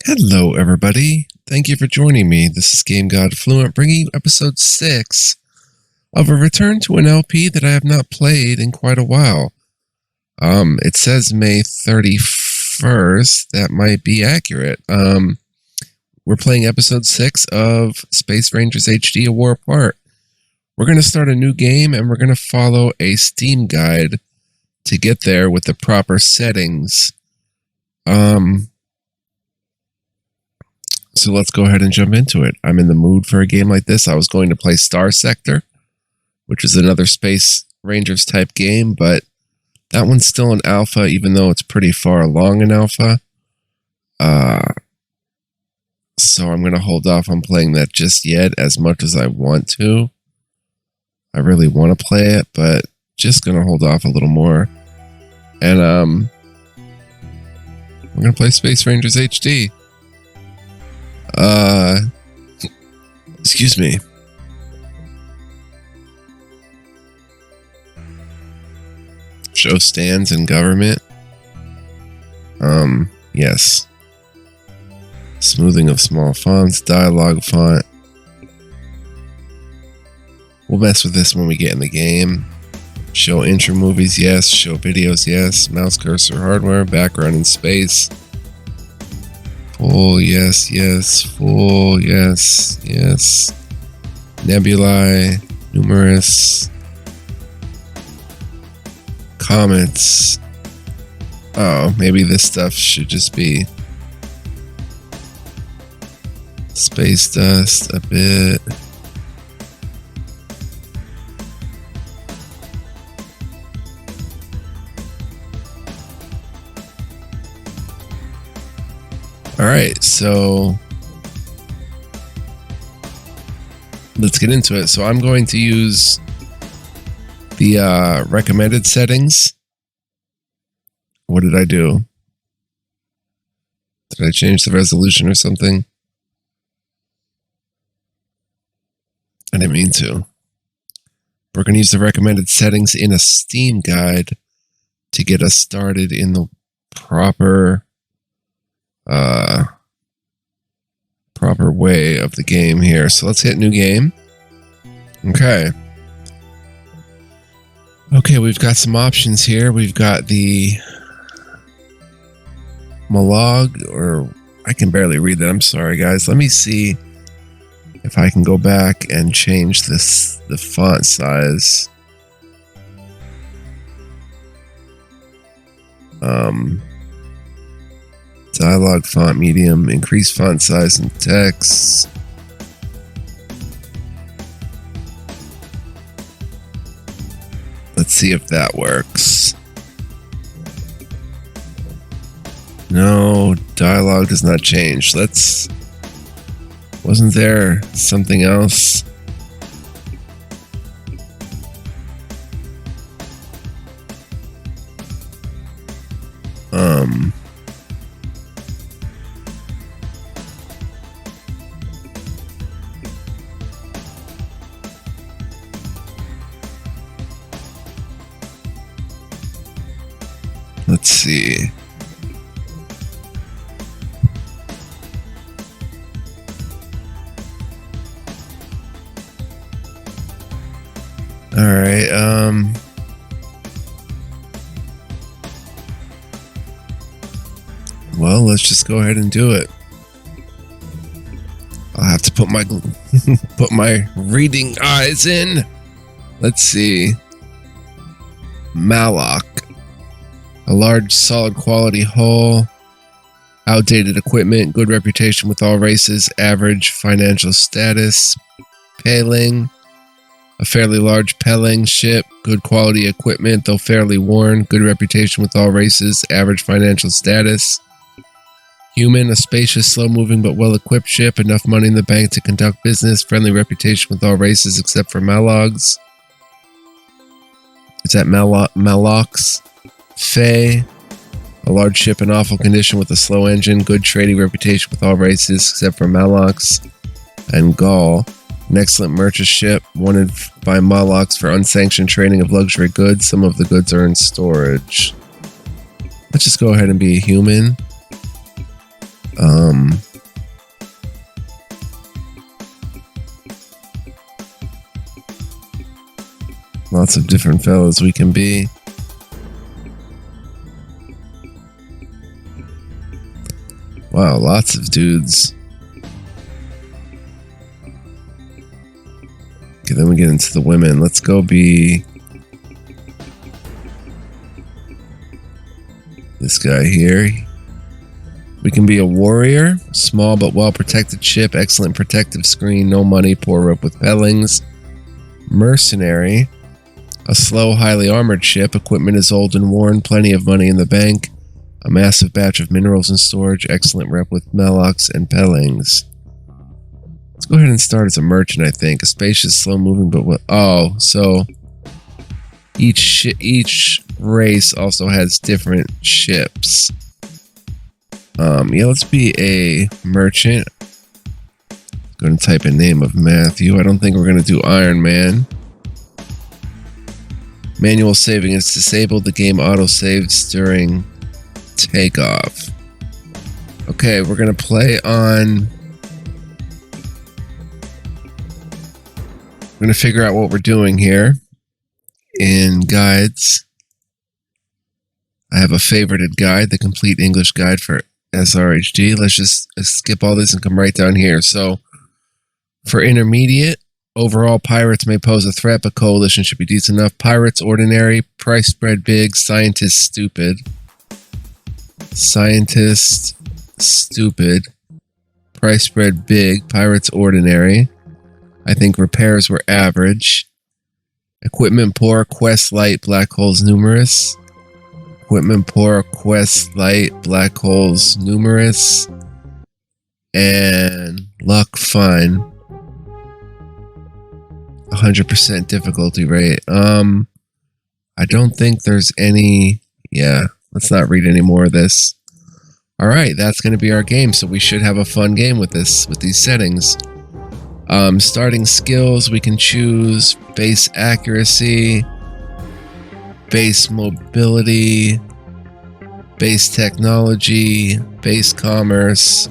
Hello, everybody. Thank you for joining me. This is Game God Fluent, bringing you episode 6 of a return to an LP that I have not played in quite a while. It says May 31st. That might be accurate. We're playing episode 6 of Space Rangers HD: A War Apart. We're going to start a new game, and we're going to follow a Steam guide to get there with the proper settings. So let's go ahead and jump into it. I'm in the mood for a game like this. I was going to play Star Sector, which is another Space Rangers type game, but that one's still in alpha, even though it's pretty far along in alpha. So I'm going to hold off on playing that just yet, as much as I want to. I really want to play it, but just going to hold off a little more. And we're going to play Space Rangers HD. Excuse me. Show stands in government. Yes. Smoothing of small fonts, dialogue font. We'll mess with this when we get in the game. Show intro movies, yes. Show videos, yes. Mouse cursor hardware, background in space. Full, yes, yes. Full, yes, yes. Nebulae, numerous. Comets. Oh, maybe this stuff should just be space dust a bit. Alright, so let's get into it. So I'm going to use the recommended settings. What did I do? Did I change the resolution or something? I didn't mean to. We're going to use the recommended settings in a Steam guide to get us started in the proper way of the game here. So let's hit new game. Okay, we've got some options here. We've got the Malog, or I can barely read that. I'm sorry, guys. Let me see if I can go back and change the font size. Dialogue font medium, increase font size and text. Let's see if that works. No, dialogue does not change. Wasn't there something else? Let's see. All right. Well, let's just go ahead and do it. I'll have to put my reading eyes in. Let's see. Malok. A large, solid quality hull. Outdated equipment. Good reputation with all races. Average financial status. Paling. A fairly large Peling ship. Good quality equipment, though fairly worn. Good reputation with all races. Average financial status. Human. A spacious, slow-moving, but well-equipped ship. Enough money in the bank to conduct business. Friendly reputation with all races except for Malogs. Is that Malox? Faye. A large ship in awful condition with a slow engine. Good trading reputation with all races except for Malox. And Gaul. An excellent merchant ship, wanted by Molochs for unsanctioned trading of luxury goods. Some of the goods are in storage. Let's just go ahead and be a human. Lots of different fellas we can be. Wow, lots of dudes. Okay, then we get into the women. Let's go be this guy here. We can be a warrior, small but well-protected ship, excellent protective screen, no money, poor rope with pellings. Mercenary, a slow, highly armored ship, equipment is old and worn, plenty of money in the bank, a massive batch of minerals in storage, excellent rep with melocks and pellings. Let's go ahead and start as a merchant, I think. A spacious, slow-moving, but what? Oh, so each race also has different ships. Yeah, let's be a merchant. Go and type a name of Matthew. I don't think we're going to do Iron Man. Manual saving is disabled. The game auto-saves during takeoff. Okay, we're going to play on... We're going to figure out what we're doing here in guides. I have a favorited guide, the complete English guide for SRHD. Let's just skip all this and come right down here. So, for intermediate, overall pirates may pose a threat, but coalition should be decent enough. Pirates, ordinary. Price spread big. Scientist, stupid. Scientist, stupid. Price spread big. Pirates, ordinary. I think repairs were average. Equipment poor. Quest light. Black holes numerous. Equipment poor, quest light, black holes numerous, and luck fine. 100% difficulty rate. I don't think there's any. Yeah, let's not read any more of this. All right, that's going to be our game. So we should have a fun game with this, with these settings. Starting skills, we can choose base accuracy, base mobility, base technology, base commerce,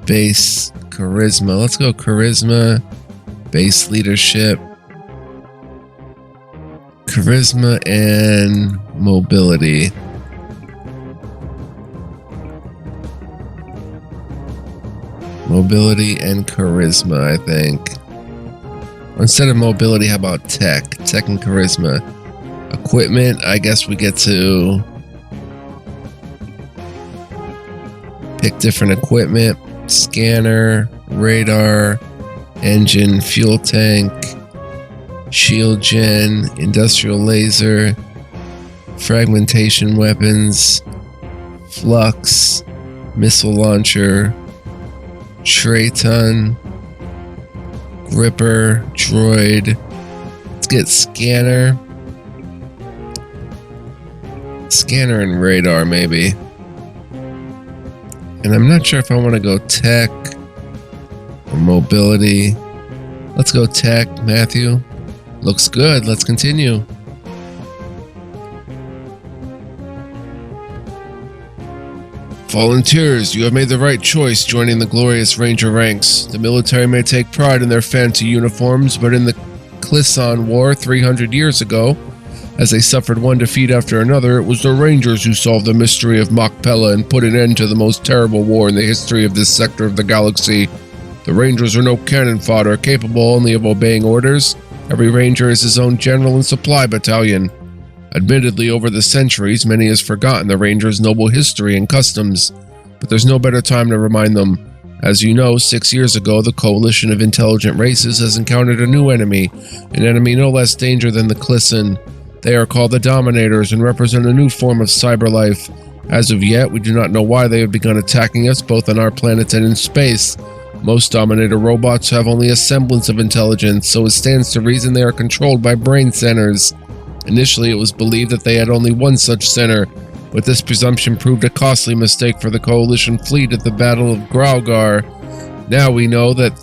base charisma. Let's go charisma, base leadership, charisma, and mobility. Mobility and charisma, I think. Or instead of mobility, how about tech? Tech and charisma. Equipment, I guess we get to pick different equipment. Scanner, radar, engine, fuel tank, shield gen, industrial laser, fragmentation weapons, flux, missile launcher, Trayton, gripper, droid. Let's get scanner. Scanner and radar, maybe. And I'm not sure if I want to go tech or mobility. Let's go tech, Matthew. Looks good. Let's continue. Volunteers, you have made the right choice joining the glorious Ranger ranks. The military may take pride in their fancy uniforms, but in the Kleeson War 300 years ago, as they suffered one defeat after another, it was the Rangers who solved the mystery of Machpelah and put an end to the most terrible war in the history of this sector of the galaxy. The Rangers are no cannon fodder, capable only of obeying orders. Every Ranger is his own general and supply battalion. Admittedly, over the centuries, many has forgotten the Rangers' noble history and customs, but there's no better time to remind them. As you know, 6 years ago, the coalition of intelligent races has encountered a new enemy, an enemy no less danger than the Kleeson. They are called the Dominators and represent a new form of cyber life. As of yet, we do not know why they have begun attacking us, both on our planet and in space. Most Dominator robots have only a semblance of intelligence, so it stands to reason they are controlled by brain centers. Initially, it was believed that they had only one such center, but this presumption proved a costly mistake for the Coalition fleet at the Battle of Graugar. Now we know that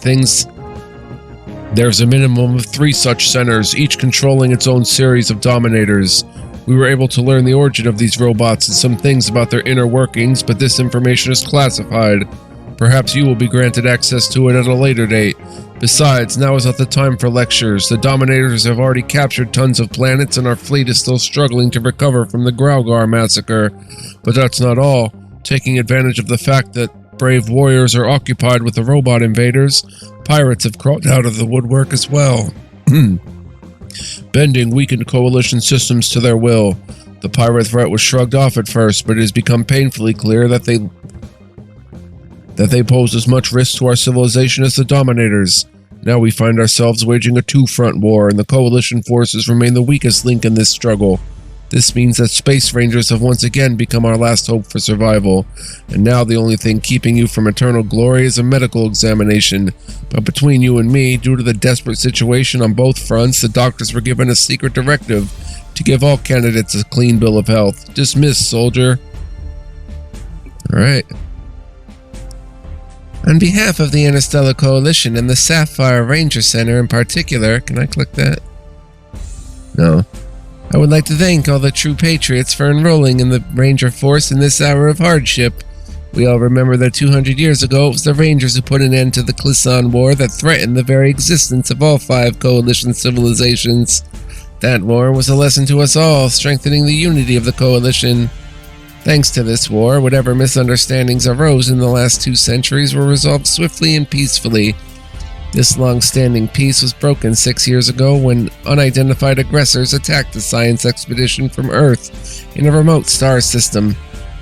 there's a minimum of 3 such centers, each controlling its own series of Dominators. We were able to learn the origin of these robots and some things about their inner workings, but this information is classified. Perhaps you will be granted access to it at a later date. Besides, now is not the time for lectures. The Dominators have already captured tons of planets and our fleet is still struggling to recover from the Graugr massacre. But that's not all. Taking advantage of the fact that brave warriors are occupied with the robot invaders, pirates have crawled out of the woodwork as well. Bending weakened coalition systems to their will. The pirate threat was shrugged off at first, but it has become painfully clear that they pose as much risk to our civilization as the Dominators. Now we find ourselves waging a two-front war, and the Coalition forces remain the weakest link in this struggle. This means that Space Rangers have once again become our last hope for survival, and now the only thing keeping you from eternal glory is a medical examination. But between you and me, due to the desperate situation on both fronts, the doctors were given a secret directive to give all candidates a clean bill of health. Dismissed, soldier. Alright. On behalf of the Interstellar Coalition and the Sapphire Ranger Center in particular, can I click that? No. I would like to thank all the true patriots for enrolling in the Ranger Force in this hour of hardship. We all remember that 200 years ago it was the Rangers who put an end to the Kleeson War that threatened the very existence of all 5 Coalition civilizations. That war was a lesson to us all, strengthening the unity of the Coalition. Thanks to this war, whatever misunderstandings arose in the last 2 centuries were resolved swiftly and peacefully. This long-standing peace was broken 6 years ago when unidentified aggressors attacked a science expedition from Earth in a remote star system.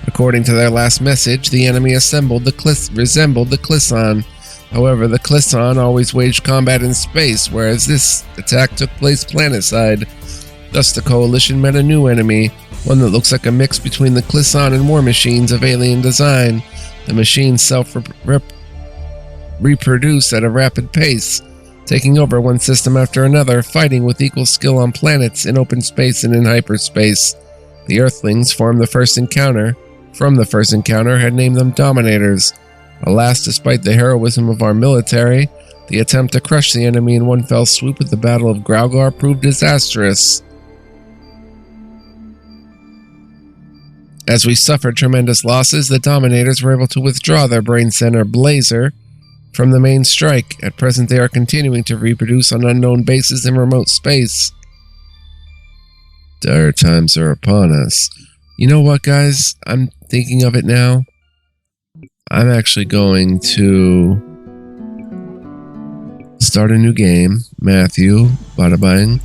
According to their last message, the enemy resembled the Kleeson. However, the Kleeson always waged combat in space, whereas this attack took place planetside. Thus, the Coalition met a new enemy, one that looks like a mix between the Kleeson and war machines of alien design. The machines self-reproduce at a rapid pace, taking over one system after another, fighting with equal skill on planets, in open space, and in hyperspace. The Earthlings from the first encounter, had named them Dominators. Alas, despite the heroism of our military, the attempt to crush the enemy in one fell swoop at the Battle of Graugr proved disastrous. As we suffered tremendous losses, the Dominators were able to withdraw their brain center, Blazer, from the main strike. At present, they are continuing to reproduce on unknown bases in remote space. Dire times are upon us. You know what, guys? I'm thinking of it now. I'm actually going to start a new game. Matthew, bada bang.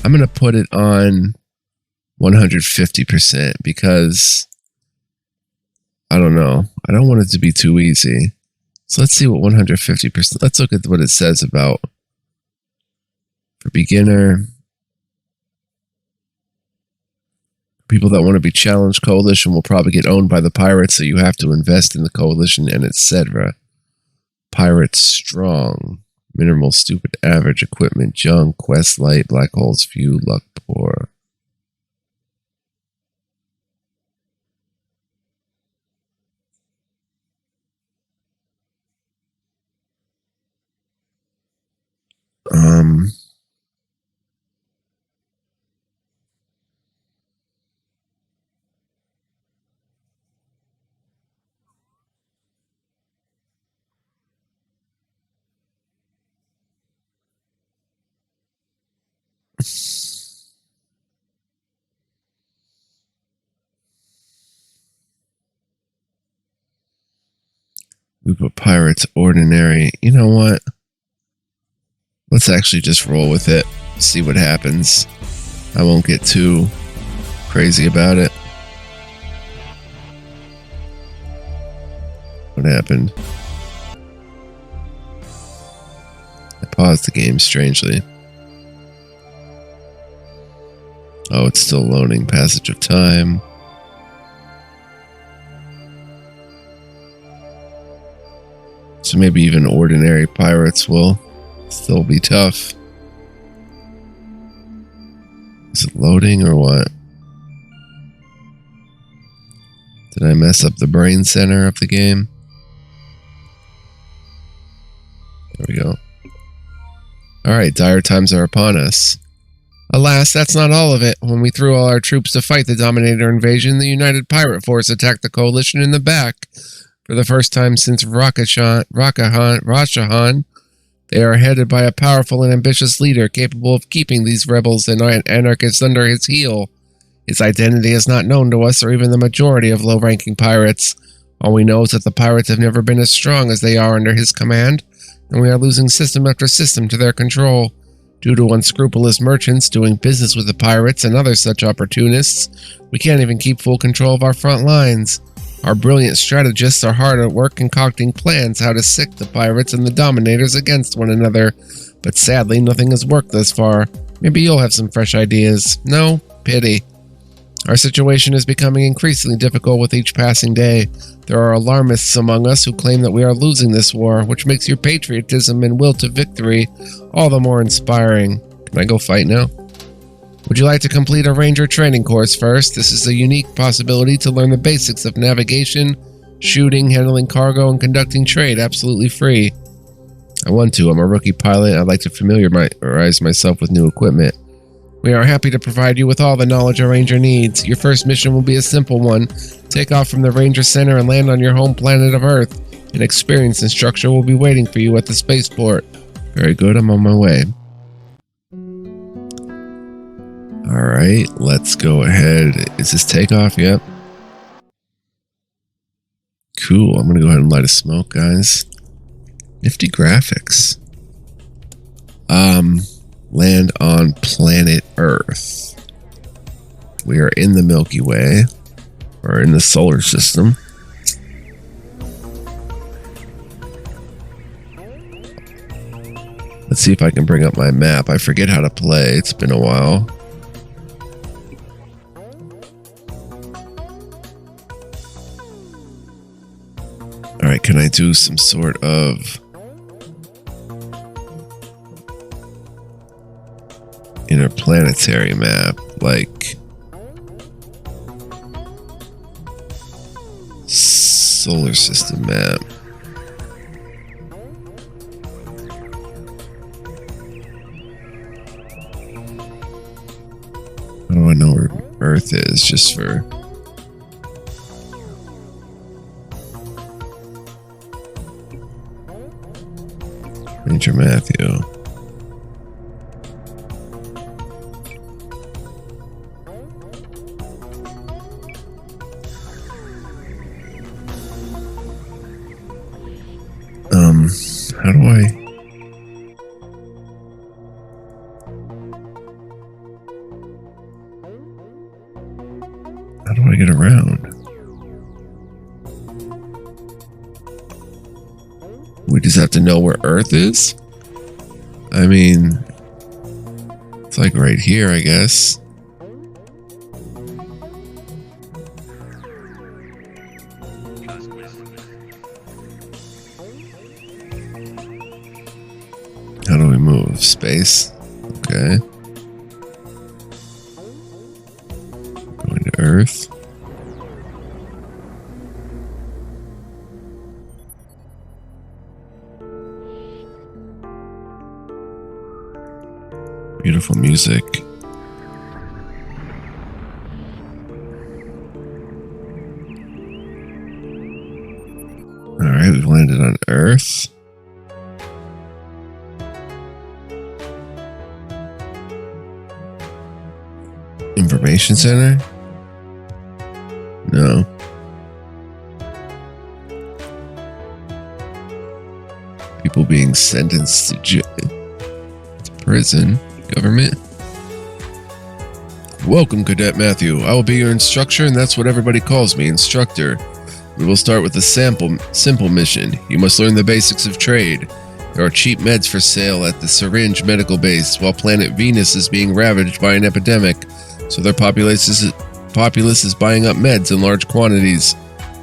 I'm going to put it on 150% because I don't know. I don't want it to be too easy. So let's see what 150%. Let's look at what it says about for beginner. People that want to be challenged, Coalition will probably get owned by the pirates, so you have to invest in the Coalition and etc. Pirates strong. Minimal, stupid, average, equipment, junk, quest light, black holes, few, luck poor. We put pirates ordinary. You know what? Let's actually just roll with it. See what happens. I won't get too crazy about it. What happened? I paused the game strangely. Oh, it's still loading. Passage of time. So maybe even ordinary pirates will still be tough. Is it loading or what? Did I mess up the brain center of the game? There we go. Alright, dire times are upon us. Alas, that's not all of it. When we threw all our troops to fight the Dominator invasion, the United Pirate Force attacked the Coalition in the back. For the first time since Rashahan, they are headed by a powerful and ambitious leader capable of keeping these rebels and anarchists under his heel. His identity is not known to us or even the majority of low-ranking pirates. All we know is that the pirates have never been as strong as they are under his command, and we are losing system after system to their control. Due to unscrupulous merchants doing business with the pirates and other such opportunists, we can't even keep full control of our front lines. Our brilliant strategists are hard at work concocting plans how to sick the pirates and the dominators against one another, but sadly nothing has worked thus far. Maybe you'll have some fresh ideas. No? Pity. Our situation is becoming increasingly difficult with each passing day. There are alarmists among us who claim that we are losing this war, which makes your patriotism and will to victory all the more inspiring. Can I go fight now? Would you like to complete a ranger training course first? This is a unique possibility to learn the basics of navigation, shooting, handling cargo, and conducting trade absolutely free. I want to. I'm a rookie pilot. I'd like to familiarize myself with new equipment. We are happy to provide you with all the knowledge a ranger needs. Your first mission will be a simple one. Take off from the Ranger Center and land on your home planet of Earth. An experienced instructor will be waiting for you at the spaceport. Very good, I'm on my way. Alright, let's go ahead. Is this takeoff? Yep. Cool, I'm gonna go ahead and light a smoke, guys. Nifty graphics. Land on planet Earth. We are in the Milky Way, or in the solar system. Let's see if I can bring up my map. I forget how to play. It's been a while. Alright, can I do some sort of interplanetary map, like solar system map? How do I know where Earth is, just for... Ranger Matthew. How do I... How do I get around? We just have to know where Earth is? I mean, it's like right here, I guess. How do we move? Space? Okay. Going to Earth. Beautiful music. Alright, we've landed on Earth. Information Center? No. People being sentenced to prison. Government. Welcome, Cadet Matthew. I will be your instructor, and that's what everybody calls me, instructor. We will start with a simple mission. You must learn the basics of trade. There are cheap meds for sale at the Syringe Medical Base, while planet Venus is being ravaged by an epidemic, so their populace is buying up meds in large quantities.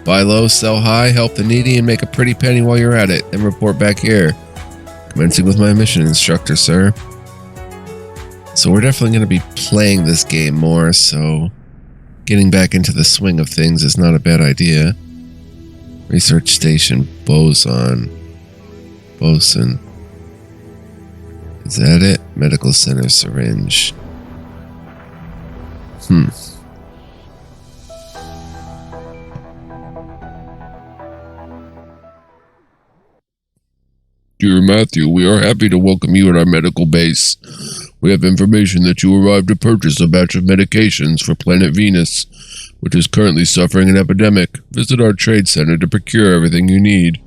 Buy low, sell high, help the needy, and make a pretty penny while you're at it, then report back here. Commencing with my mission, instructor, sir. So we're definitely going to be playing this game more, so getting back into the swing of things is not a bad idea. Research station, boson. Is that it? Medical center, syringe. Dear Matthew, we are happy to welcome you at our medical base. We have information that you arrived to purchase a batch of medications for planet Venus, which is currently suffering an epidemic. Visit our trade center to procure everything you need.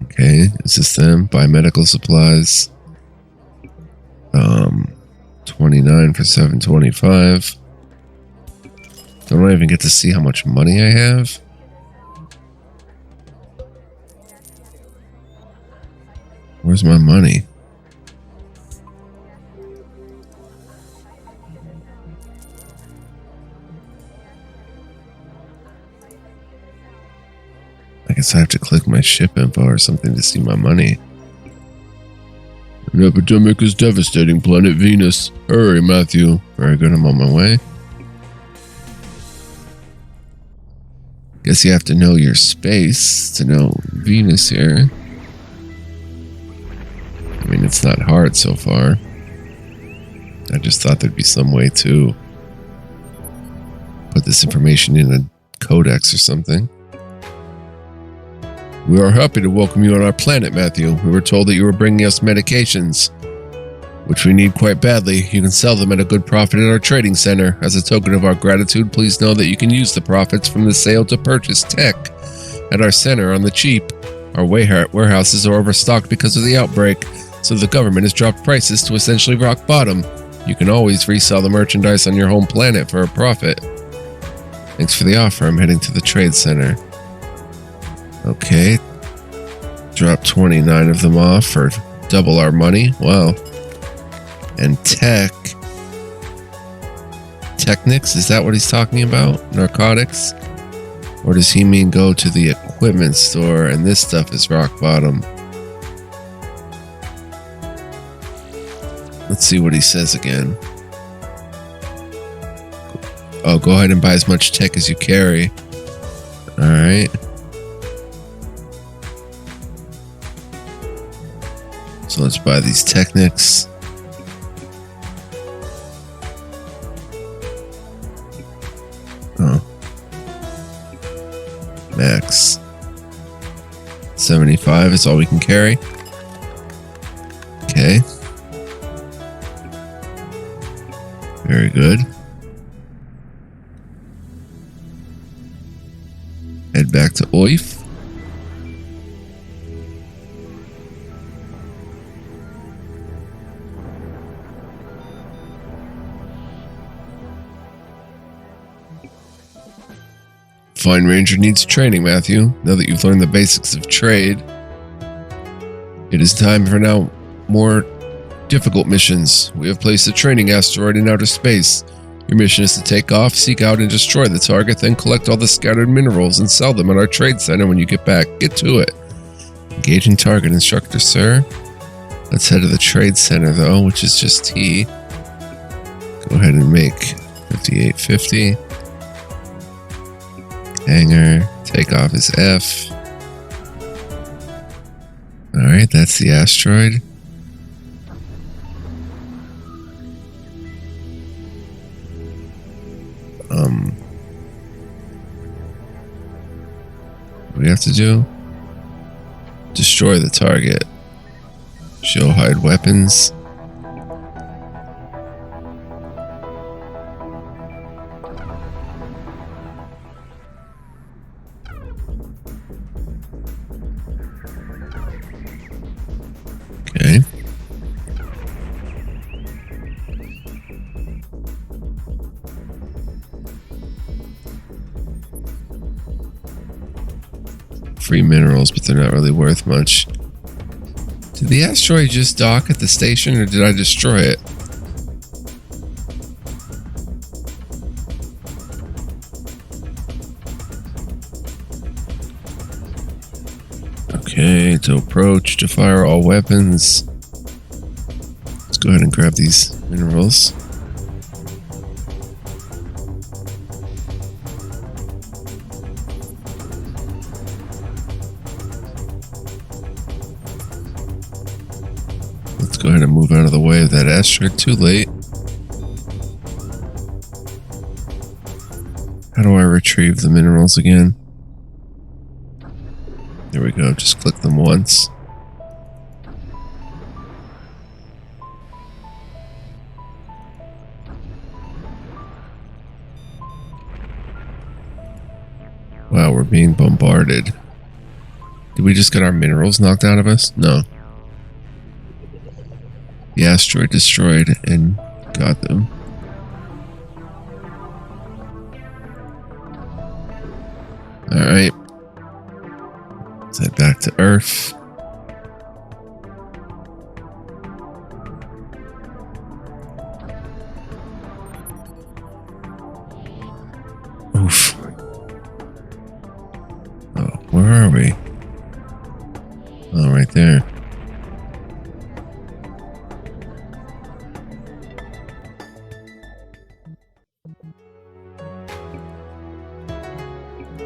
Okay, is this them? Buy medical supplies. 29 for 725. Don't I even get to see how much money I have? Where's my money? I guess I have to click my ship info or something to see my money. An epidemic is devastating planet Venus. Hurry, Matthew. Very good, I'm on my way. Guess you have to know your space to know Venus here. I mean, it's not hard so far. I just thought there'd be some way to put this information in a codex or something. We are happy to welcome you on our planet, Matthew. We were told that you were bringing us medications, which we need quite badly. You can sell them at a good profit at our trading center. As a token of our gratitude, please know that you can use the profits from the sale to purchase tech at our center on the cheap. Our warehouses are overstocked because of the outbreak, so the government has dropped prices to essentially rock bottom. You can always resell the merchandise on your home planet for a profit. Thanks for the offer. I'm heading to the trade center. Okay. Drop 29 of them off for double our money. Wow. And Technics, is that what he's talking about? Narcotics? Or does he mean go to the equipment store and this stuff is rock bottom? Let's see what he says again. Oh, go ahead and buy as much tech as you carry. Alright. So let's buy these Technics. Oh. Max. 75 is all we can carry. Okay. Very good. Head back to OIF. Fine Ranger needs training, Matthew. Now that you've learned the basics of trade, it is time for now more difficult missions. We have placed a training asteroid in outer space. Your mission is to take off, seek out and destroy the target, then collect all the scattered minerals and sell them at our trade center when you get back. Get to it. Engaging target, instructor, sir. Let's head to the trade center, though, which is just T. Go ahead and make 5850. Hangar, takeoff is F. Alright, that's the asteroid. What do we have to do? Destroy the target. Show hide weapons. Okay. Free minerals, but they're not really worth much. Did the asteroid just dock at the station, or did I destroy it? Okay, to approach, to fire all weapons. Let's go ahead and grab these minerals. Let's go ahead and move out of the way of that asteroid. Too late. How do I retrieve the minerals again? Here we go. Just click them once. Wow, we're being bombarded. Did we just get our minerals knocked out of us? No. The asteroid destroyed and got them. Alright. Let's head back to Earth. Oof. Oh, where are we? Oh, right there.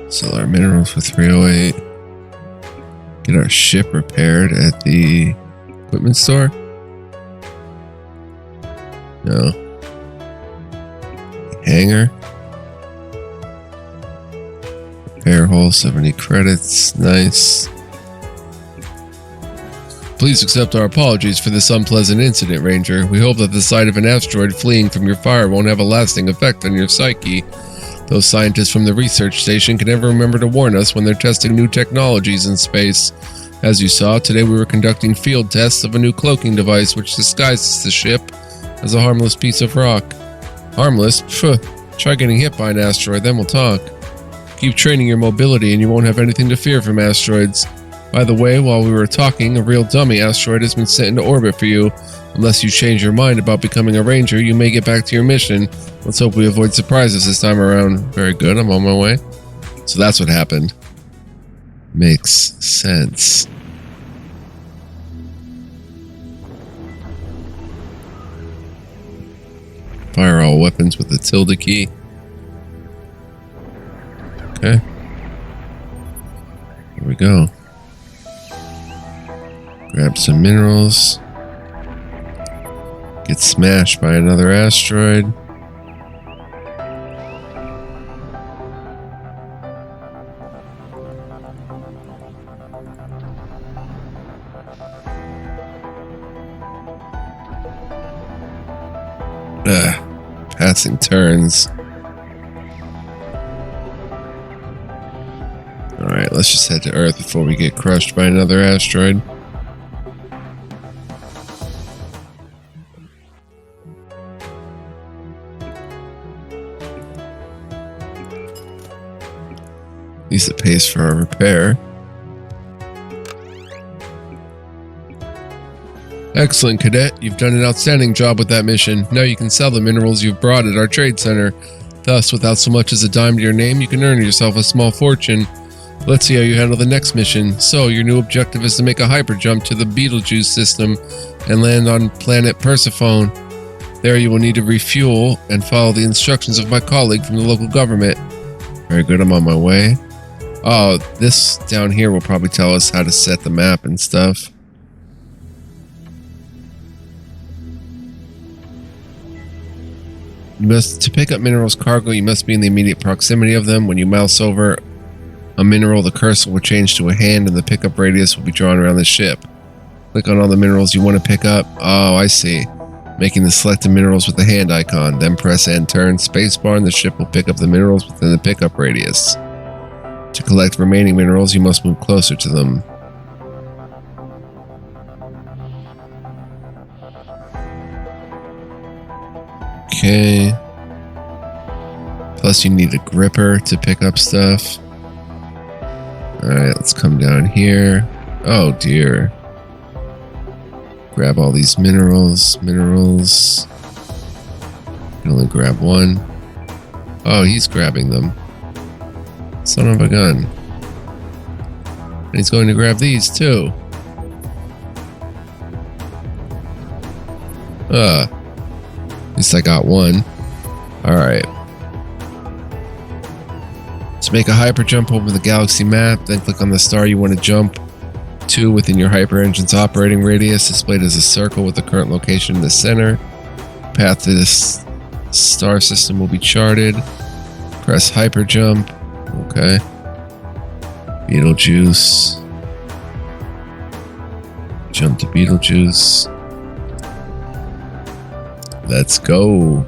Sell our minerals for 308. Get our ship repaired at the equipment store. No. Hangar. Repair hull, 70 credits. Nice. Please accept our apologies for this unpleasant incident, Ranger. We hope that the sight of an asteroid fleeing from your fire won't have a lasting effect on your psyche. Those scientists from the research station can never remember to warn us when they're testing new technologies in space. As you saw, today we were conducting field tests of a new cloaking device which disguises the ship as a harmless piece of rock. Harmless? Phew. Try getting hit by an asteroid, then we'll talk. Keep training your mobility and you won't have anything to fear from asteroids. By the way, while we were talking, a real dummy asteroid has been sent into orbit for you. Unless you change your mind about becoming a ranger, you may get back to your mission. Let's hope we avoid surprises this time around. Very good, I'm on my way. So that's what happened. Makes sense. Fire all weapons with the tilde key. Okay. Here we go. Grab some minerals. Get smashed by another asteroid. Passing turns. Alright, let's just head to Earth before we get crushed by another asteroid. At least it pays for our repair. Excellent, Cadet. You've done an outstanding job with that mission. Now you can sell the minerals you've brought at our trade center. Thus, without so much as a dime to your name, you can earn yourself a small fortune. Let's see how you handle the next mission. So, your new objective is to make a hyperjump to the Betelgeuse system and land on planet Persephone. There you will need to refuel and follow the instructions of my colleague from the local government. Very good, I'm on my way. Oh, this down here will probably tell us how to set the map and stuff. To pick up minerals cargo, you must be in the immediate proximity of them. When you mouse over a mineral, the cursor will change to a hand and the pickup radius will be drawn around the ship. Click on all the minerals you want to pick up. Oh, I see. Making the selected minerals with the hand icon. Then press and turn spacebar and the ship will pick up the minerals within the pickup radius. To collect remaining minerals, you must move closer to them. Okay. Plus you need a gripper to pick up stuff. Alright, let's come down here. Oh dear. Grab all these minerals. Minerals. You can only grab one. Oh, he's grabbing them. Son of a gun. And he's going to grab these too. At least I got one. Alright. To make a hyper jump over the galaxy map, then click on the star you want to jump to within your hyper engine's operating radius, displayed as a circle with the current location in the center. Path to this star system will be charted. Press hyper jump. Okay. Betelgeuse. Jump to Beetlejuice. Let's go.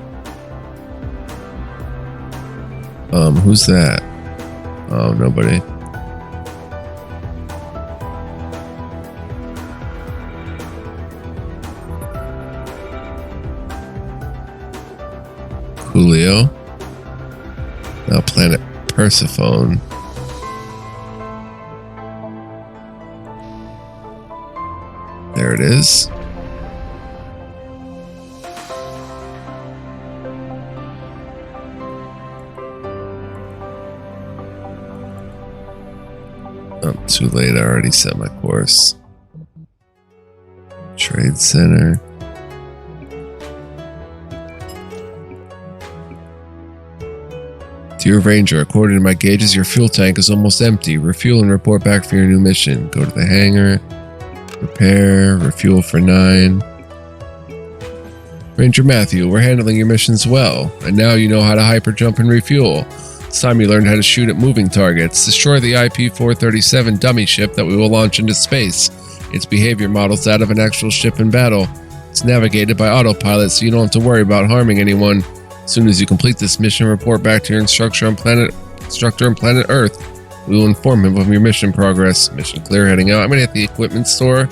Who's that? Oh, nobody. Coolio. Now Planet Persephone. There it is. Oh, too late. I already set my course. Trade Center. Dear Ranger, according to my gauges, your fuel tank is almost empty. Refuel and report back for your new mission. Go to the hangar. Repair. Refuel for 9. Ranger Matthew, we're handling your missions well. And now you know how to hyper jump and refuel. It's time you learned how to shoot at moving targets. Destroy the IP-437 dummy ship that we will launch into space. Its behavior models that of an actual ship in battle. It's navigated by autopilot, so you don't have to worry about harming anyone. As soon as you complete this mission, report back to your instructor on planet Earth. We will inform him of your mission progress. Mission clear, heading out. I'm gonna hit the equipment store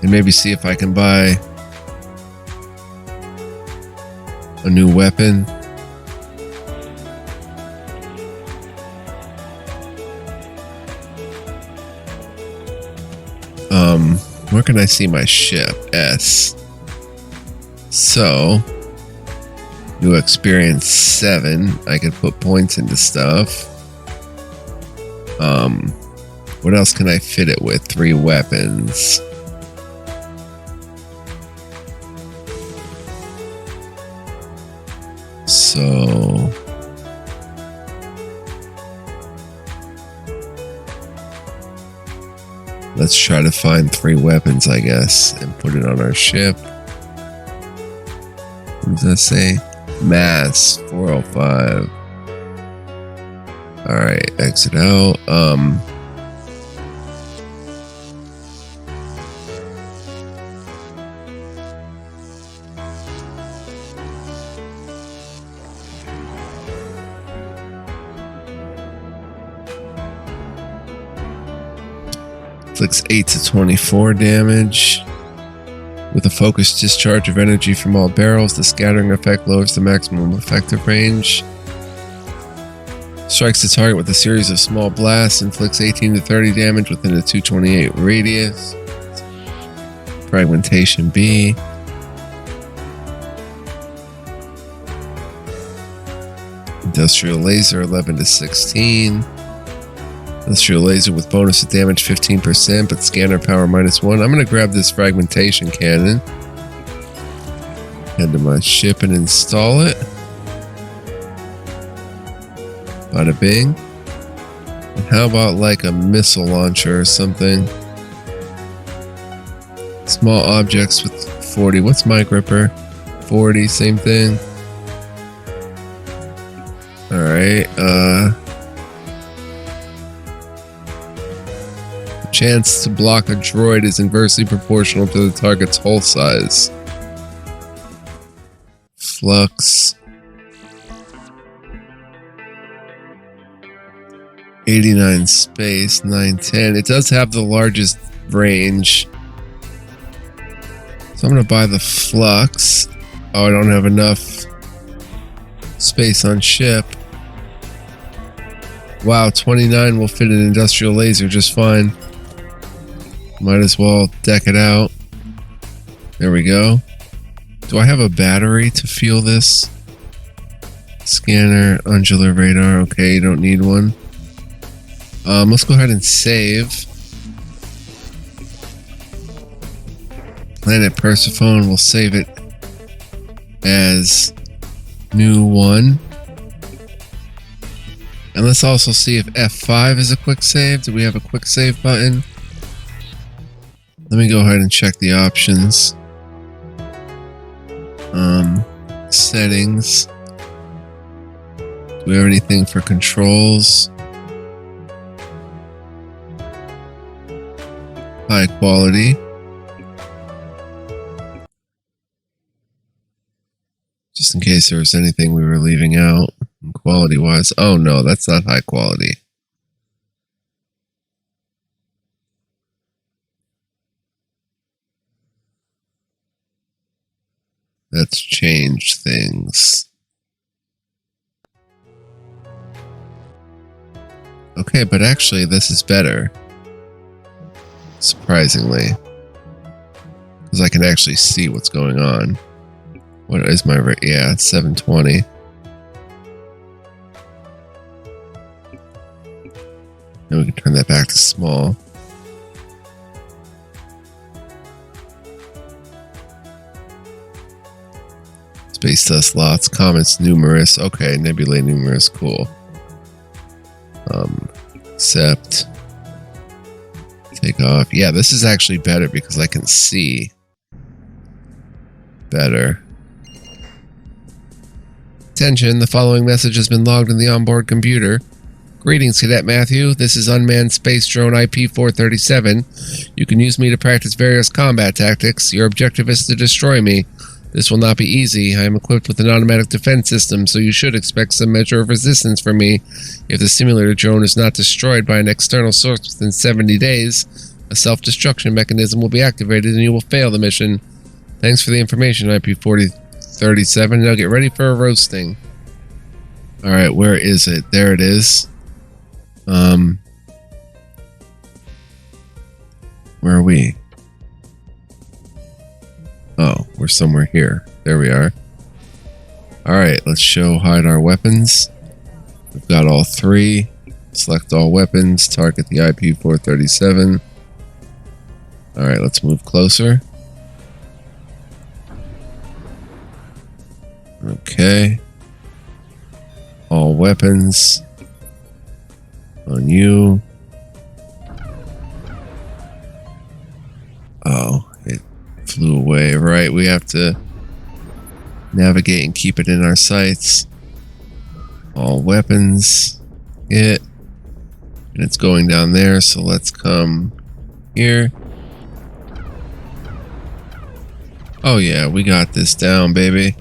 and maybe see if I can buy a new weapon. Where can I see my ship? S. So, new experience 7. I could put points into stuff. What else can I fit it with? 3 weapons. So, let's try to find 3 weapons, I guess, and put it on our ship. What does that say? Mass 405. Alright, exit out. Inflicts 8 to 24 damage. With a focused discharge of energy from all barrels, the scattering effect lowers the maximum effective range. Strikes the target with a series of small blasts, inflicts 18 to 30 damage within a 228 radius. Fragmentation B. Industrial laser 11 to 16. Industrial laser with bonus of damage 15%, but scanner power -1. I'm going to grab this fragmentation cannon. Head to my ship and install it. Bada bing. And how about like a missile launcher or something? Small objects with 40. What's my gripper? 40, same thing. Alright, chance to block a droid is inversely proportional to the target's hull size. Flux. 89 space, 910. It does have the largest range. So I'm going to buy the flux. Oh, I don't have enough space on ship. Wow, 29 will fit an industrial laser just fine. Might as well deck it out. There we go. Do I have a battery to fuel this? Scanner, undular radar. Okay, you don't need one. Let's go ahead and save. Planet Persephone, we'll save it as new 1. And let's also see if F5 is a quick save. Do we have a quick save button? Let me go ahead and check the options. Settings. Do we have anything for controls? high quality. Just in case there was anything we were leaving out quality-wise. Oh no, that's not high quality. That's changed things. Okay, but actually this is better. Surprisingly. Because I can actually see what's going on. What is my rate? Yeah, it's 720. And we can turn that back to small. Space dust lots, comets numerous. Okay, nebulae numerous, cool. Accept. Take off. Yeah, this is actually better because I can see better. Attention, the following message has been logged in the onboard computer. Greetings, Cadet Matthew. This is unmanned space drone IP-437. You can use me to practice various combat tactics. Your objective is to destroy me. This will not be easy. I am equipped with an automatic defense system, so you should expect some measure of resistance from me. If the simulator drone is not destroyed by an external source within 70 days, a self-destruction mechanism will be activated and you will fail the mission. Thanks for the information, IP-4037. Now get ready for a roasting. Alright, where is it? There it is. Where are we? Oh, we're somewhere here. There we are. Alright, let's hide our weapons. We've got all three. Select all weapons. Target the IP-437. Alright, let's move closer. Okay. All weapons. On you. Oh, it flew away. Right, we have to navigate and keep it in our sights. All weapons. And it's going down there, so let's come here. Oh yeah, we got this down, baby.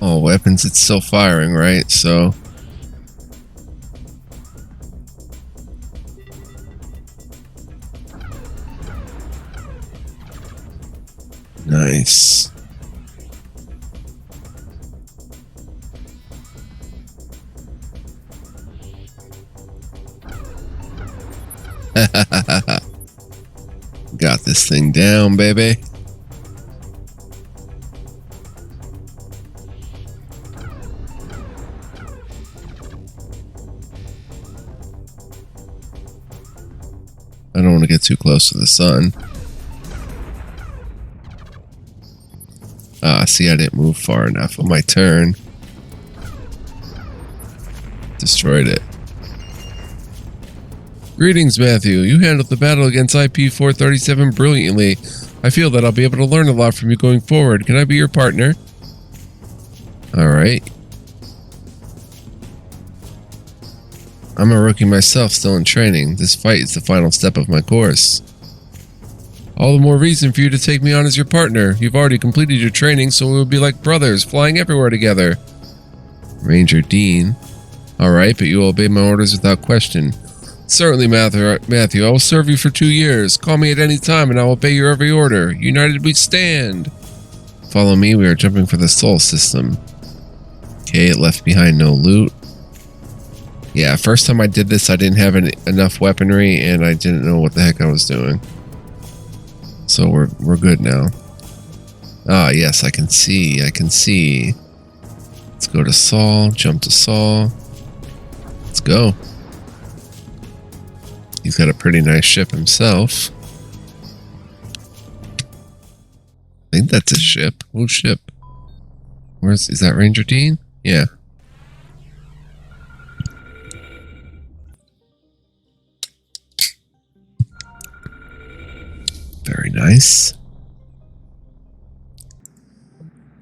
All weapons. It's still firing, right? So nice. Got this thing down, baby. I don't want to get too close to the sun. Ah, see, I didn't move far enough on my turn. Destroyed it. Greetings, Matthew. You handled the battle against IP-437 brilliantly. I feel that I'll be able to learn a lot from you going forward. Can I be your partner? Alright. I'm a rookie myself, still in training. This fight is the final step of my course. All the more reason for you to take me on as your partner. You've already completed your training, so we'll be like brothers, flying everywhere together. Ranger Dean. Alright, but you will obey my orders without question. Certainly, Matthew. I will serve you for 2 years. Call me at any time and I will obey your every order. United we stand. Follow me. We are jumping for the Sol system. Okay, it left behind no loot. Yeah, first time I did this, I didn't have enough weaponry and I didn't know what the heck I was doing. So we're good now. Ah, yes, I can see. Let's go to Sol. Jump to Sol. Let's go. He's got a pretty nice ship himself. I think that's a ship. Whose ship? Is that Ranger Dean? Yeah. Very nice.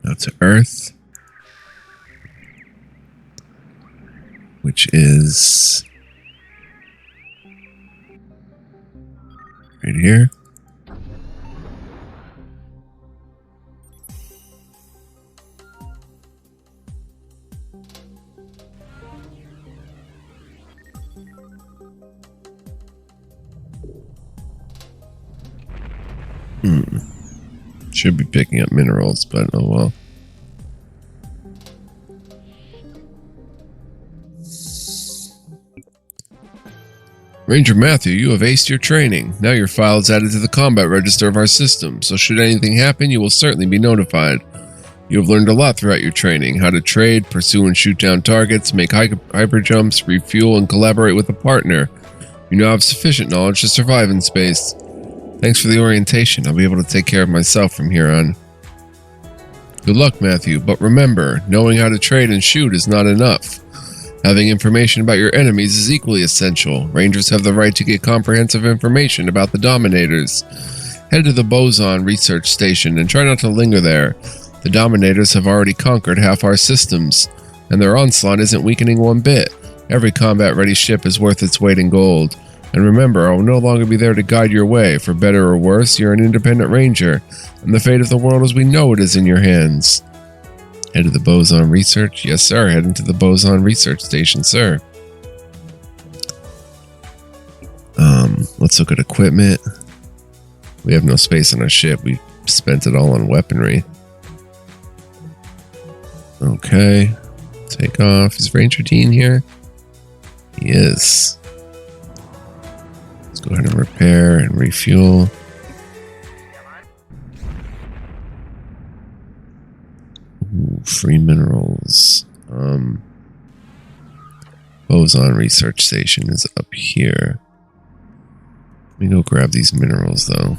Now to Earth. Which is Right here. Should be picking up minerals, but oh well. Ranger Matthew, you have aced your training. Now your file is added to the combat register of our system, so should anything happen, you will certainly be notified. You have learned a lot throughout your training: how to trade, pursue and shoot down targets, make hyper jumps, refuel, and collaborate with a partner. You now have sufficient knowledge to survive in space. Thanks for the orientation. I'll be able to take care of myself from here on. Good luck, Matthew, but remember, knowing how to trade and shoot is not enough. Having information about your enemies is equally essential. Rangers have the right to get comprehensive information about the Dominators. Head to the Boson Research Station and try not to linger there. The Dominators have already conquered half our systems, and their onslaught isn't weakening one bit. Every combat-ready ship is worth its weight in gold. And remember, I will no longer be there to guide your way. For better or worse, you're an independent ranger, and the fate of the world as we know it is in your hands. Head to the Boson Research? Yes, sir. Heading to the Boson Research Station, sir. Let's look at equipment. We have no space on our ship. We spent it all on weaponry. Okay. Take off. Is Ranger Dean here? He is. Let's go ahead and repair and refuel. Ooh, free minerals. Boson Research Station is up here. Let me go grab these minerals, though.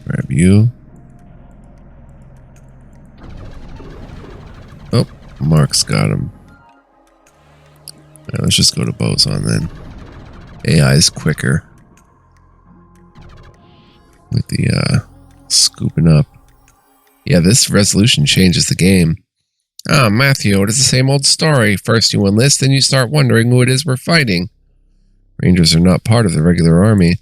Grab you. Oh, Mark's got him. Right, let's just go to Boson then. AI is quicker with the scooping up. Yeah, this resolution changes the game. Ah, Matthew, it is the same old story. First you enlist, then you start wondering who it is we're fighting. Rangers are not part of the regular army.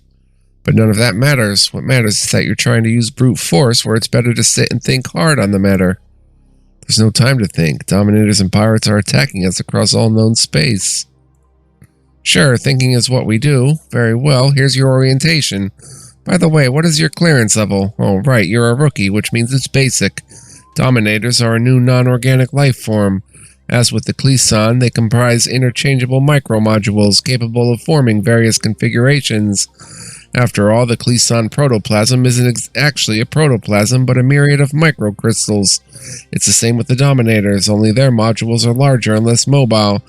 But none of that matters. What matters is that you're trying to use brute force where it's better to sit and think hard on the matter. There's no time to think. Dominators and pirates are attacking us across all known space. Sure, thinking is what we do. Very well, here's your orientation. By the way, what is your clearance level? Oh, right, you're a rookie, which means it's basic. Dominators are a new non-organic life form. As with the Kleeson, they comprise interchangeable micromodules capable of forming various configurations. After all, the Kleeson protoplasm isn't actually a protoplasm, but a myriad of microcrystals. It's the same with the Dominators, only their modules are larger and less mobile,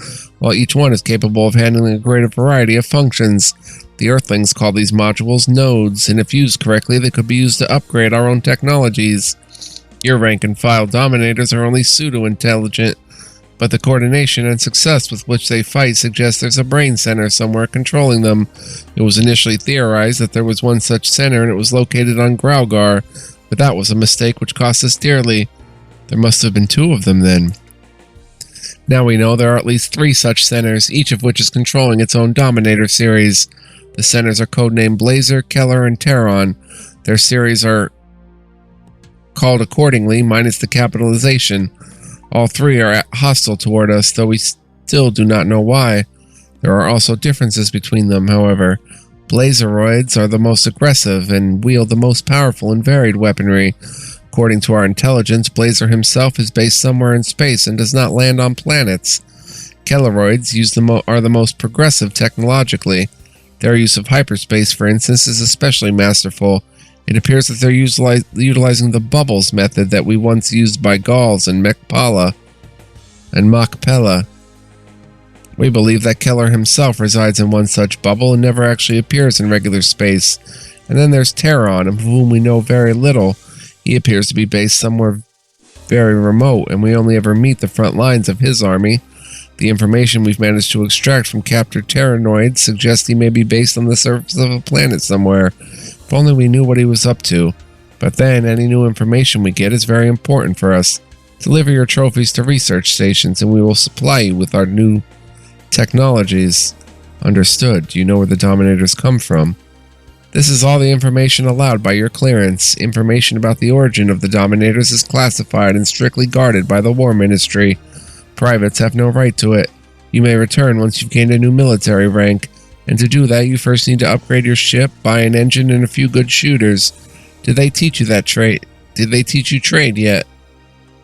while each one is capable of handling a greater variety of functions. The Earthlings call these modules nodes, and if used correctly, they could be used to upgrade our own technologies. Your rank-and-file Dominators are only pseudo-intelligent, but the coordination and success with which they fight suggests there's a brain center somewhere controlling them. It was initially theorized that there was one such center and it was located on Graugar, but that was a mistake which cost us dearly. There must have been two of them then. Now we know there are at least 3 such centers, each of which is controlling its own Dominator series. The centers are codenamed Blazer, Keller, and Terron. Their series are called accordingly, minus the capitalization. All 3 are hostile toward us, though we still do not know why. There are also differences between them, however. Blazeroids are the most aggressive and wield the most powerful and varied weaponry. According to our intelligence, Blazer himself is based somewhere in space and does not land on planets. Kelleroids are the most progressive technologically. Their use of hyperspace, for instance, is especially masterful. It appears that they're utilizing the bubbles method that we once used by Gauls and Machpella. We believe that Keller himself resides in one such bubble and never actually appears in regular space. And then there's Terron, of whom we know very little. He appears to be based somewhere very remote, and we only ever meet the front lines of his army. The information we've managed to extract from captured Terranoids suggests he may be based on the surface of a planet somewhere. If only we knew what he was up to. But then, any new information we get is very important for us. Deliver your trophies to research stations, and we will supply you with our new Technologies. Understood. Do you know where the Dominators come from? This is all the information allowed by your clearance. Information about the origin of the Dominators is classified and strictly guarded by the War Ministry. Privates have no right to it. You may return once you've gained a new military rank, and to do that you first need to upgrade your ship, buy an engine, and a few good shooters. Did they teach you that trade? Did they teach you trade yet?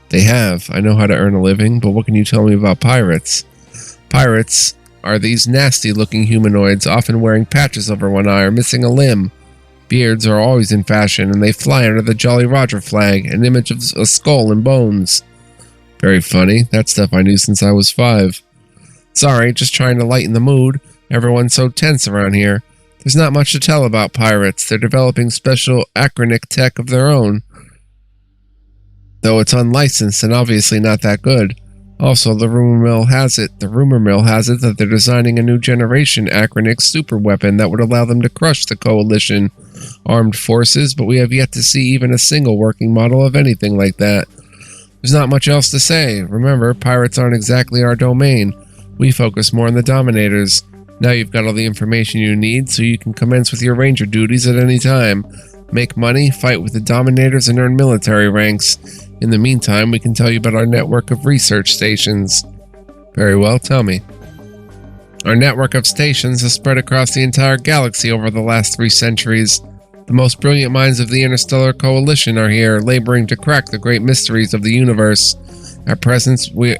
They have. I know how to earn a living, but what can you tell me about pirates? Pirates are these nasty-looking humanoids, often wearing patches over one eye or missing a limb. Beards are always in fashion, and they fly under the Jolly Roger flag, an image of a skull and bones. Very funny. That stuff I knew since I was 5. Sorry, just trying to lighten the mood. Everyone's so tense around here. There's not much to tell about pirates. They're developing special acronic tech of their own, though it's unlicensed and obviously not that good. Also, the rumor mill has it that they're designing a new generation acronic super weapon that would allow them to crush the Coalition armed forces, but we have yet to see even a single working model of anything like that. There's not much else to say. Remember, pirates aren't exactly our domain. We focus more on the Dominators. Now you've got all the information you need, so you can commence with your ranger duties at any time. Make money, fight with the Dominators, and earn military ranks. In the meantime, we can tell you about our network of research stations. Very well, tell me. Our network of stations has spread across the entire galaxy over the last 3 centuries. The most brilliant minds of the Interstellar Coalition are here, laboring to crack the great mysteries of the universe. At present, we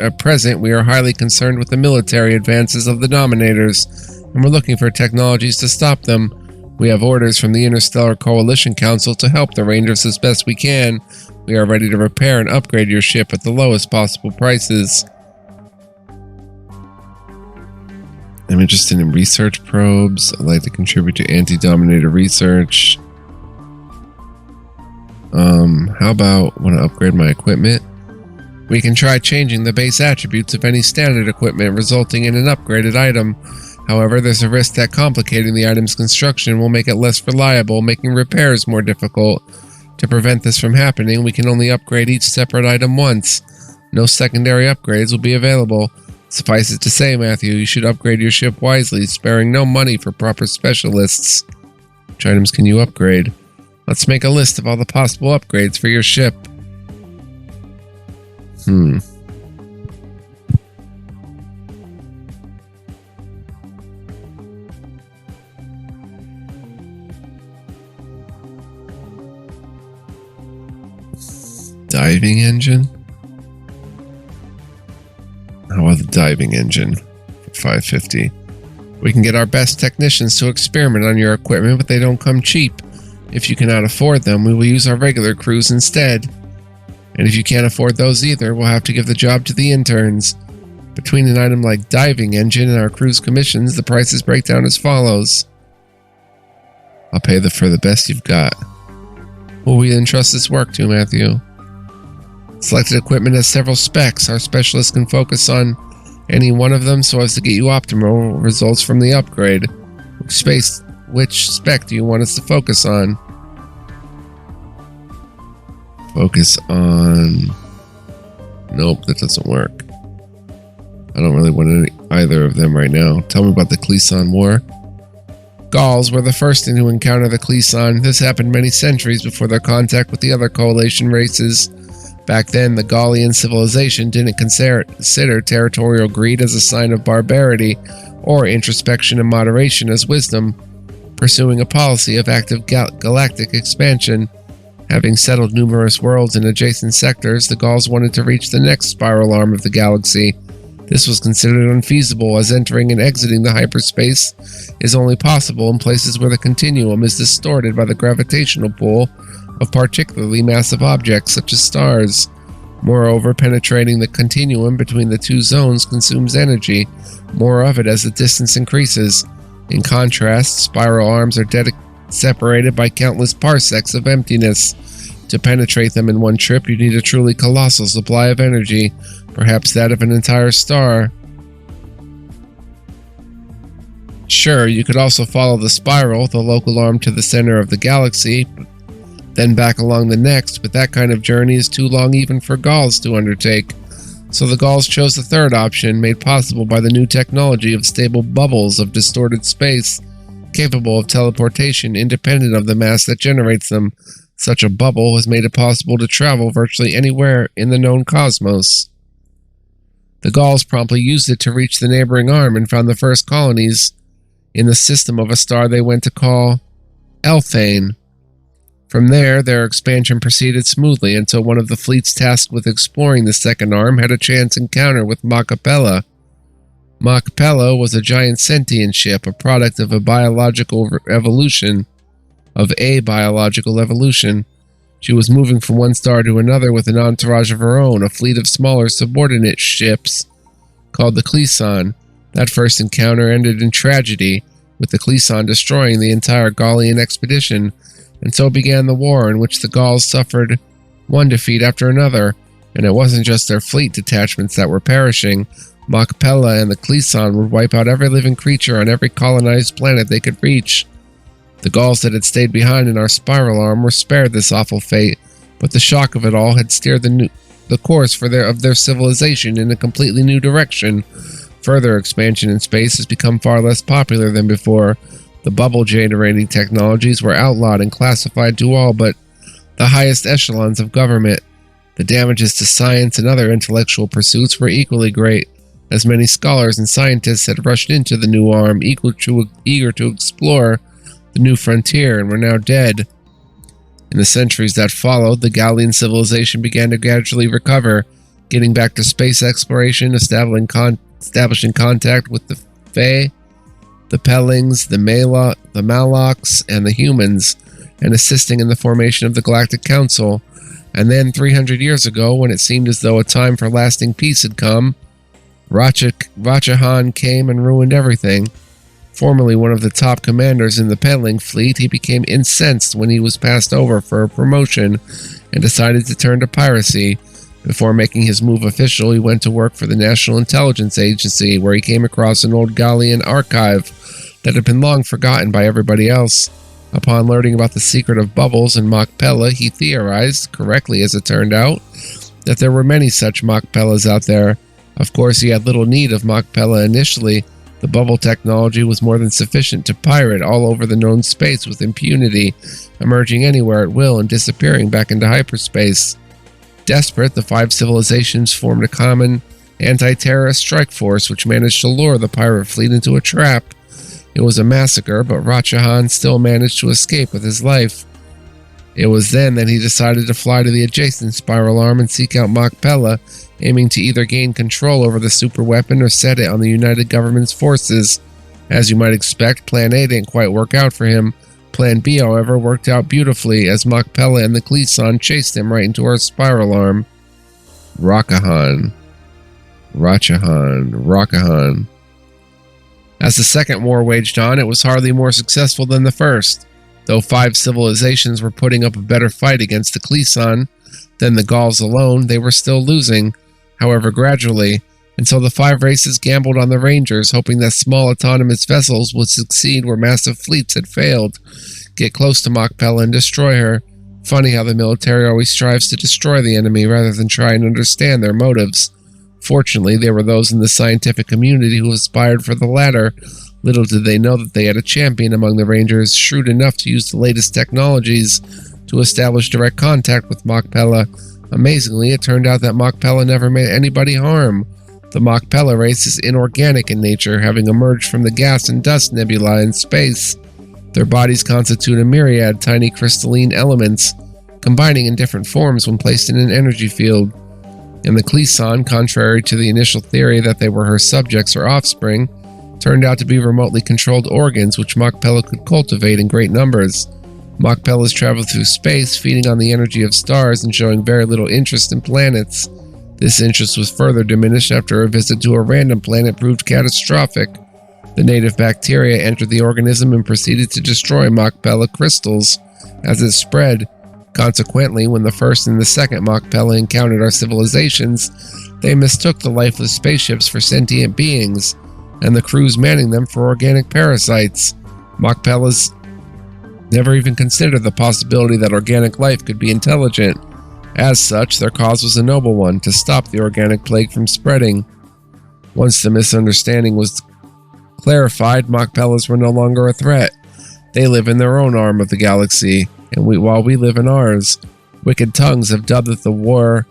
are highly concerned with the military advances of the Dominators, and we're looking for technologies to stop them. We have orders from the Interstellar Coalition Council to help the Rangers as best we can. We are ready to repair and upgrade your ship at the lowest possible prices. I'm interested in research probes. I'd like to contribute to anti-Dominator research. How about want to upgrade my equipment? We can try changing the base attributes of any standard equipment, resulting in an upgraded item. However, there's a risk that complicating the item's construction will make it less reliable, making repairs more difficult. To prevent this from happening, we can only upgrade each separate item once. No secondary upgrades will be available. Suffice it to say, Matthew, you should upgrade your ship wisely, sparing no money for proper specialists. Which items can you upgrade? Let's make a list of all the possible upgrades for your ship. Diving engine? How about the diving engine for 550? We can get our best technicians to experiment on your equipment, but they don't come cheap. If you cannot afford them, we will use our regular crews instead. And if you can't afford those either, we'll have to give the job to the interns. Between an item like diving engine and our crew's commissions, the prices break down as follows. I'll pay for the best you've got. Who will we entrust this work to, Matthew? Selected equipment has several specs. Our specialists can focus on any one of them so as to get you optimal results from the upgrade. Which spec do you want us to focus on? Focus on... Nope, that doesn't work. I don't really want either of them right now. Tell me about the Kleeson War. Gauls were the first to encounter the Kleeson. This happened many centuries before their contact with the other coalition races. Back then, the Gaulian civilization didn't consider territorial greed as a sign of barbarity, or introspection and moderation as wisdom, pursuing a policy of active galactic expansion. Having settled numerous worlds in adjacent sectors, the Gauls wanted to reach the next spiral arm of the galaxy. This was considered unfeasible, as entering and exiting the hyperspace is only possible in places where the continuum is distorted by the gravitational pull of particularly massive objects such as stars. Moreover, penetrating the continuum between the two zones consumes energy, more of it as the distance increases. In contrast, spiral arms are separated by countless parsecs of emptiness. To penetrate them in one trip, you need a truly colossal supply of energy, perhaps that of an entire star. Sure, you could also follow the spiral, the local arm, to the center of the galaxy, then back along the next, but that kind of journey is too long even for Gauls to undertake. So the Gauls chose the third option, made possible by the new technology of stable bubbles of distorted space, capable of teleportation independent of the mass that generates them. Such a bubble has made it possible to travel virtually anywhere in the known cosmos. The Gauls promptly used it to reach the neighboring arm and found the first colonies in the system of a star they went to call Elthane. From there, their expansion proceeded smoothly until one of the fleets tasked with exploring the second arm had a chance encounter with Macapella. Macapella was a giant sentient ship, a product of a biological evolution. She was moving from one star to another with an entourage of her own, a fleet of smaller subordinate ships called the Kleeson. That first encounter ended in tragedy, with the Kleeson destroying the entire Gallian expedition, and so began the war in which the Gauls suffered one defeat after another. And it wasn't just their fleet detachments that were perishing. Macapella and the Kleeson would wipe out every living creature on every colonized planet they could reach. The Gauls that had stayed behind in our spiral arm were spared this awful fate, but the shock of it all had steered the course of their civilization in a completely new direction. Further expansion in space has become far less popular than before. The bubble-generating technologies were outlawed and classified to all but the highest echelons of government. The damages to science and other intellectual pursuits were equally great, as many scholars and scientists had rushed into the new arm, eager to explore the new frontier, and were now dead. In the centuries that followed, the Gallian civilization began to gradually recover, getting back to space exploration, establishing contact with the Fae, the Pellings, the Malaks, and the humans, and assisting in the formation of the Galactic Council. And then 300 years ago, when it seemed as though a time for lasting peace had come, Rachahan came and ruined everything. Formerly one of the top commanders in the Pelling fleet, he became incensed when he was passed over for a promotion and decided to turn to piracy. Before making his move official, he went to work for the National Intelligence Agency, where he came across an old Gallian archive that had been long forgotten by everybody else. Upon learning about the secret of bubbles and Macapella, he theorized, correctly as it turned out, that there were many such Macapellas out there. Of course, he had little need of Macapella initially. The bubble technology was more than sufficient to pirate all over the known space with impunity, emerging anywhere at will and disappearing back into hyperspace. Desperate, the five civilizations formed a common anti-terrorist strike force which managed to lure the pirate fleet into a trap. It was a massacre, but Rachahan still managed to escape with his life. It was then that he decided to fly to the adjacent spiral arm and seek out Macapella, aiming to either gain control over the super weapon or set it on the United Government's forces. As you might expect, Plan A didn't quite work out for him. Plan B, however, worked out beautifully, as Macapella and the Kleeson chased him right into our spiral arm. Rachahan. As the second war waged on, it was hardly more successful than the first. Though five civilizations were putting up a better fight against the Kleeson than the Gauls alone, they were still losing, however gradually, until the five races gambled on the Rangers, hoping that small autonomous vessels would succeed where massive fleets had failed, get close to Macapella and destroy her. Funny how the military always strives to destroy the enemy rather than try and understand their motives. Fortunately, there were those in the scientific community who aspired for the latter. Little did they know that they had a champion among the Rangers, shrewd enough to use the latest technologies to establish direct contact with Macapella. Amazingly, it turned out that Macapella never meant anybody harm. The Macapella race is inorganic in nature, having emerged from the gas and dust nebulae in space. Their bodies constitute a myriad tiny crystalline elements, combining in different forms when placed in an energy field. And the Kleeson, contrary to the initial theory that they were her subjects or offspring, turned out to be remotely controlled organs which Macapella could cultivate in great numbers. Macapellas traveled through space, feeding on the energy of stars and showing very little interest in planets. This interest was further diminished after a visit to a random planet proved catastrophic. The native bacteria entered the organism and proceeded to destroy Macapella crystals as it spread. Consequently, when the first and the second Macapella encountered our civilizations, they mistook the lifeless spaceships for sentient beings, and the crews manning them for organic parasites. Macapellas never even considered the possibility that organic life could be intelligent. As such, their cause was a noble one, to stop the organic plague from spreading. Once the misunderstanding was clarified, Machpelas were no longer a threat. They live in their own arm of the galaxy, and while we live in ours. Wicked tongues have dubbed it the war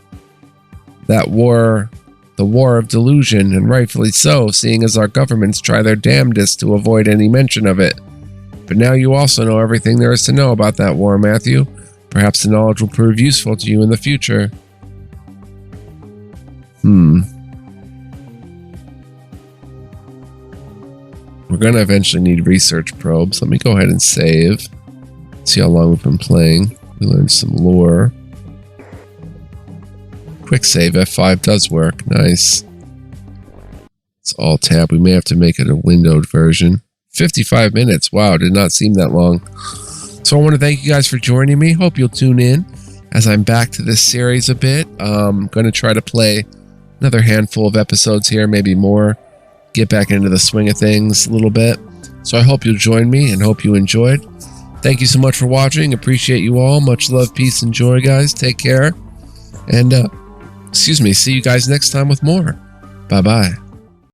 of delusion, and rightfully so, seeing as our governments try their damnedest to avoid any mention of it. But now you also know everything there is to know about that war, Matthew. Perhaps the knowledge will prove useful to you in the future. We're going to eventually need research probes. Let me go ahead and save. See how long we've been playing. We learned some lore. Quick save, F5 does work. Nice. It's all tab. We may have to make it a windowed version. 55 minutes. Wow, did not seem that long. So I want to thank you guys for joining me. Hope you'll tune in as I'm back to this series a bit. I'm going to try to play another handful of episodes here, maybe more. Get back into the swing of things a little bit. So I hope you'll join me and hope you enjoyed. Thank you so much for watching. Appreciate you all. Much love, peace, and joy, guys. Take care. And, see you guys next time with more. Bye-bye.